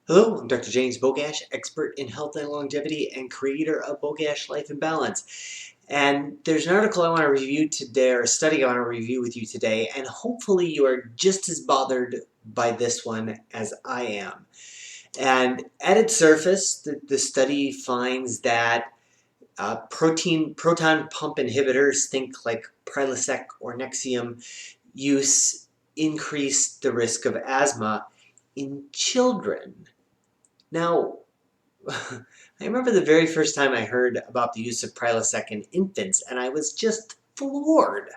Hello, I'm Dr. James Bogash, expert in health and longevity and creator of Bogash Life in Balance. And there's an article I want to review today, or a study I want to review with you today, and hopefully you are just as bothered by this one as I am. And at its surface, the study finds that proton pump inhibitors, think like Prilosec or Nexium, use increase the risk of asthma in children. Now, I remember the very first time I heard about the use of Prilosec in infants, and I was just floored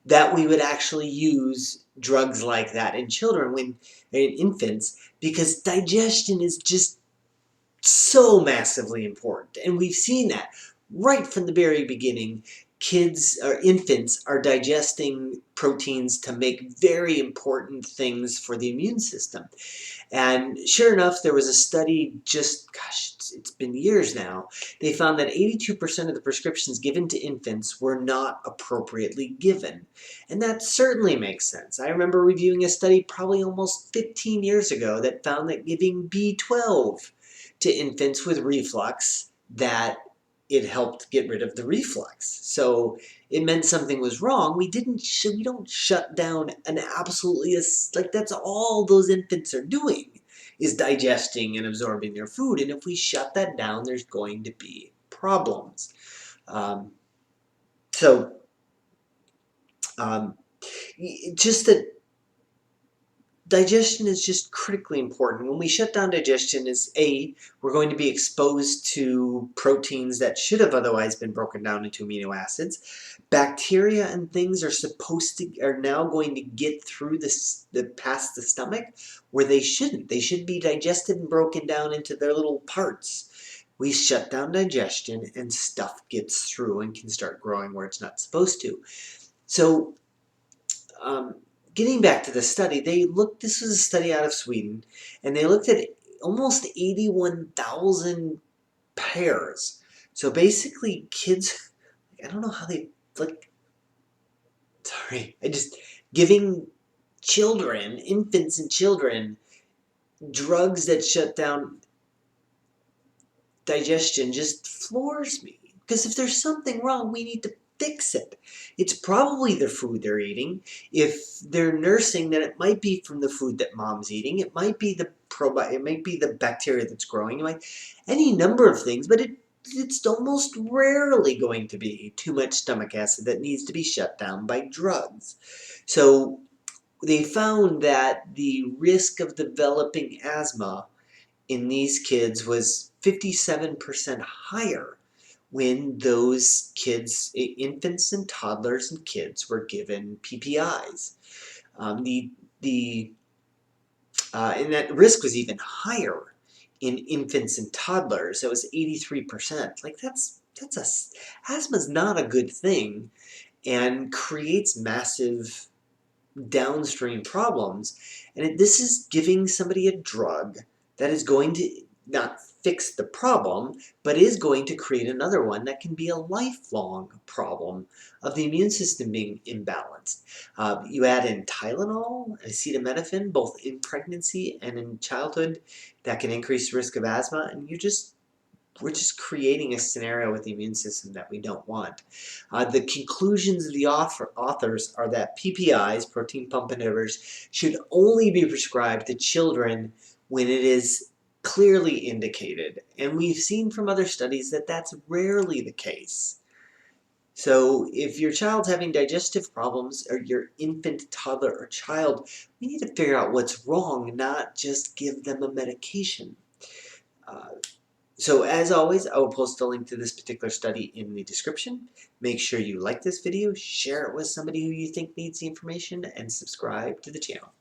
that we would actually use drugs like that in children, in infants, because digestion is just so massively important. And we've seen that right from the very beginning. Kids or infants are digesting proteins to make very important things for the immune system. And sure enough, there was a study just, gosh, it's been years now. They found that 82% of the prescriptions given to infants were not appropriately given. And that certainly makes sense. I remember reviewing a study probably almost 15 years ago that found that giving B12 to infants with reflux, that it helped get rid of the reflux. So it meant something was wrong. We don't shut down an absolutely, like, that's all those infants are doing, is digesting and absorbing their food. And if we shut that down, there's going to be problems. Um, so um, just that digestion is just critically important. When we shut down digestion, we're going to be exposed to proteins that should have otherwise been broken down into amino acids. Bacteria and things are now going to get through past the stomach where they shouldn't. They should be digested and broken down into their little parts. We shut down digestion and stuff gets through and can start growing where it's not supposed to. So, getting back to the study, this was a study out of Sweden, and they looked at almost 81,000 pairs. So basically kids, I don't know how they, giving infants and children, drugs that shut down digestion just floors me. Because if there's something wrong, we need to fix it. It's probably the food they're eating. If they're nursing, then it might be from the food that mom's eating. It might be it might be the bacteria that's growing. It might any number of things, but it's almost rarely going to be too much stomach acid that needs to be shut down by drugs. So they found that the risk of developing asthma in these kids was 57% higher when those kids, infants and toddlers and kids, were given PPIs. And that risk was even higher in infants and toddlers. It was 83%. Like asthma's not a good thing and creates massive downstream problems. And this is giving somebody a drug that is going to not fix the problem, but is going to create another one that can be a lifelong problem of the immune system being imbalanced. You add in Tylenol, acetaminophen, both in pregnancy and in childhood, that can increase the risk of asthma, and we're just creating a scenario with the immune system that we don't want. The conclusions of the authors are that PPIs, proton pump inhibitors, should only be prescribed to children when it is clearly indicated. And we've seen from other studies that that's rarely the case. So if your child's having digestive problems, or your infant, toddler, or child, we need to figure out what's wrong, not just give them a medication. So as always, I will post a link to this particular study in the description. Make sure you like this video, share it with somebody who you think needs the information, and subscribe to the channel.